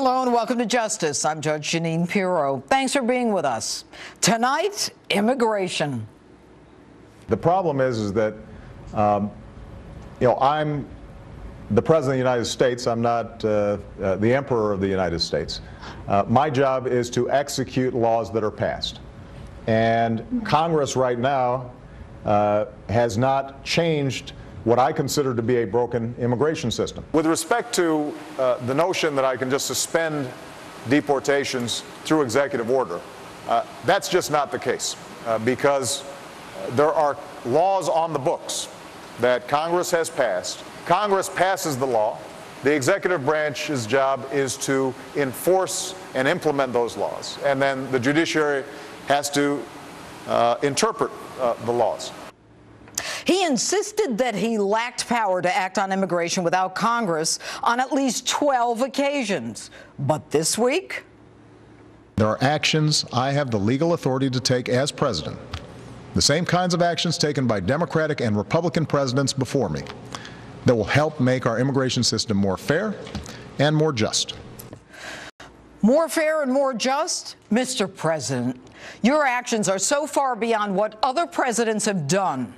Hello and welcome to Justice. I'm Judge Jeanine Pirro. Thanks for being with us. Tonight, immigration. The problem is that, I'm the President of the United States. I'm not the Emperor of the United States. My job is to execute laws that are passed. And Congress right now has not changed what I consider to be a broken immigration system. With respect to the notion that I can just suspend deportations through executive order, that's just not the case, because there are laws on the books that Congress has passed. Congress passes the law. The executive branch's job is to enforce and implement those laws, and then the judiciary has to interpret the laws. He insisted that he lacked power to act on immigration without Congress on at least 12 occasions. But this week? There are actions I have the legal authority to take as president, the same kinds of actions taken by Democratic and Republican presidents before me, that will help make our immigration system more fair and more just. More fair and more just? Mr. President, your actions are so far beyond what other presidents have done.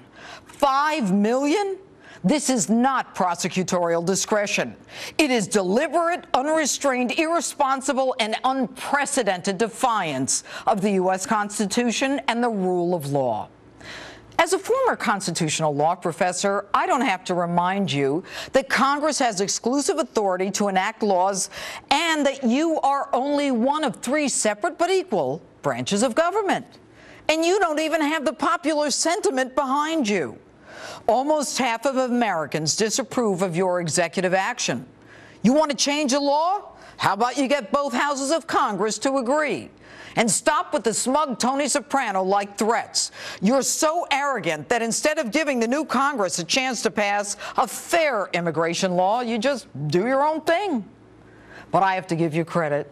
5 million? This is not prosecutorial discretion. It is deliberate, unrestrained, irresponsible, and unprecedented defiance of the U.S. Constitution and the rule of law. As a former constitutional law professor, I don't have to remind you that Congress has exclusive authority to enact laws and that you are only one of 3 separate but equal branches of government. And you don't even have the popular sentiment behind you. Almost half of Americans disapprove of your executive action. You want to change a law? How about you get both houses of Congress to agree? And stop with the smug Tony Soprano-like threats. You're so arrogant that instead of giving the new Congress a chance to pass a fair immigration law, you just do your own thing. But I have to give you credit.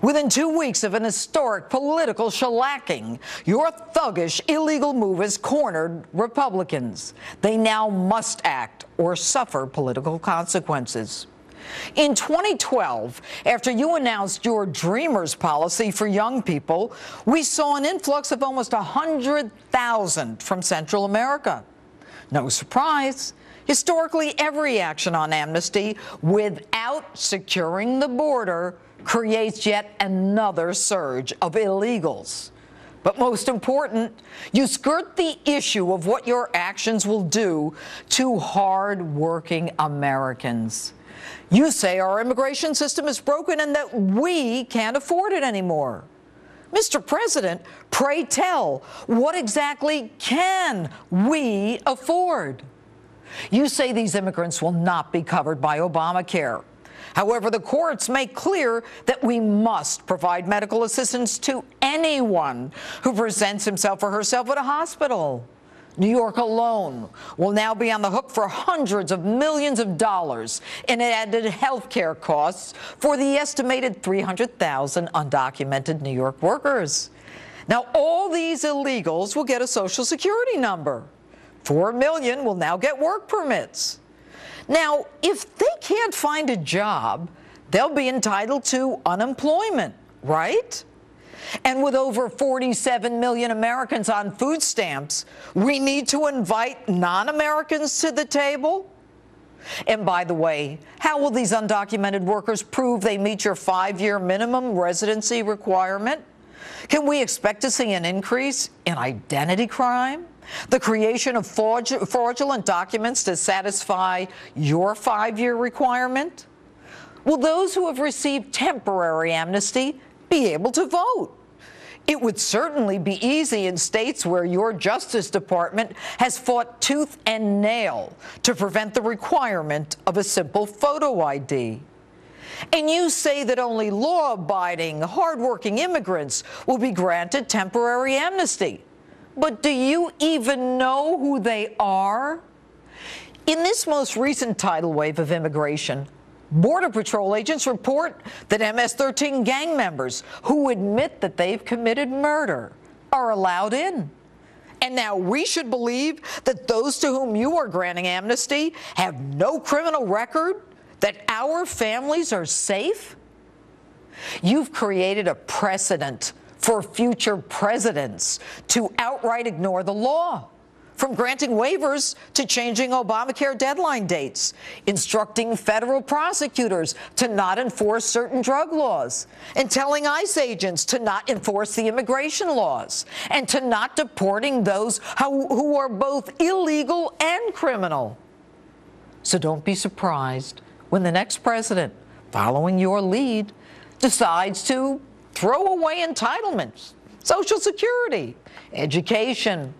Within 2 weeks of an historic political shellacking, your thuggish illegal move has cornered Republicans. They now must act or suffer political consequences. In 2012, after you announced your Dreamers policy for young people, we saw an influx of almost 100,000 from Central America. No surprise. Historically, every action on amnesty without securing the border creates yet another surge of illegals. But most important, you skirt the issue of what your actions will do to hard-working Americans. You say our immigration system is broken and that we can't afford it anymore. Mr. President, pray tell, what exactly can we afford? You say these immigrants will not be covered by Obamacare. However, the courts make clear that we must provide medical assistance to anyone who presents himself or herself at a hospital. New York alone will now be on the hook for hundreds of millions of dollars in added health care costs for the estimated 300,000 undocumented New York workers. Now, all these illegals will get a Social Security number. 4 million will now get work permits. Now, if they can't find a job, they'll be entitled to unemployment, right? And with over 47 million Americans on food stamps, we need to invite non-Americans to the table? And by the way, how will these undocumented workers prove they meet your 5-year minimum residency requirement? Can we expect to see an increase in identity crime? The creation of fraudulent documents to satisfy your 5-year requirement? Will those who have received temporary amnesty be able to vote? It would certainly be easy in states where your Justice Department has fought tooth and nail to prevent the requirement of a simple photo ID. And you say that only law-abiding, hardworking immigrants will be granted temporary amnesty. But do you even know who they are? In this most recent tidal wave of immigration, Border Patrol agents report that MS-13 gang members who admit that they've committed murder are allowed in. And now we should believe that those to whom you are granting amnesty have no criminal record, that our families are safe? You've created a precedent for future presidents to outright ignore the law, from granting waivers to changing Obamacare deadline dates, instructing federal prosecutors to not enforce certain drug laws, and telling ICE agents to not enforce the immigration laws, and to not deporting those who are both illegal and criminal. So don't be surprised when the next president, following your lead, decides to throw away entitlements, Social Security, education,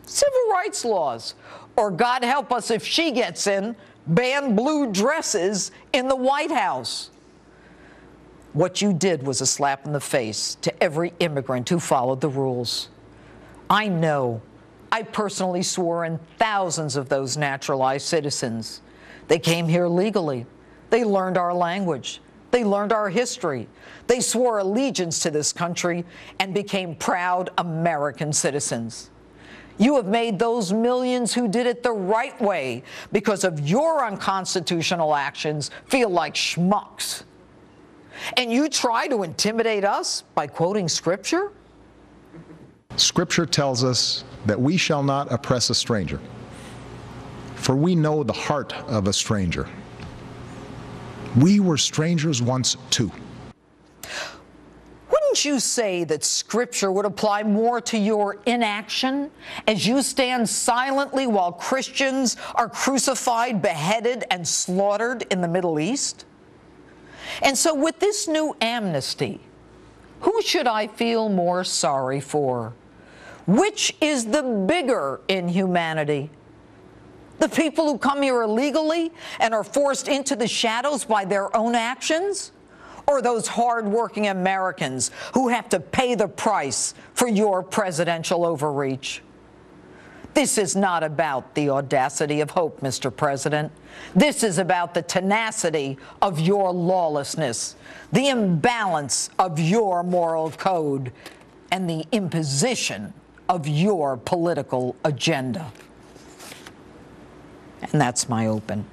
civil rights laws, or God help us if she gets in, ban blue dresses in the White House. What you did was a slap in the face to every immigrant who followed the rules. I know. I personally swore in thousands of those naturalized citizens. They came here legally. They learned our language. They learned our history. They swore allegiance to this country and became proud American citizens. You have made those millions who did it the right way because of your unconstitutional actions feel like schmucks. And you try to intimidate us by quoting Scripture? Scripture tells us that we shall not oppress a stranger, for we know the heart of a stranger. We were strangers once too. Wouldn't you say that Scripture would apply more to your inaction as you stand silently while Christians are crucified, beheaded, and slaughtered in the Middle East? And so with this new amnesty, who should I feel more sorry for? Which is the bigger inhumanity? The people who come here illegally and are forced into the shadows by their own actions? Or those hard-working Americans who have to pay the price for your presidential overreach? This is not about the audacity of hope, Mr. President. This is about the tenacity of your lawlessness, the imbalance of your moral code, and the imposition of your political agenda. And that's my open.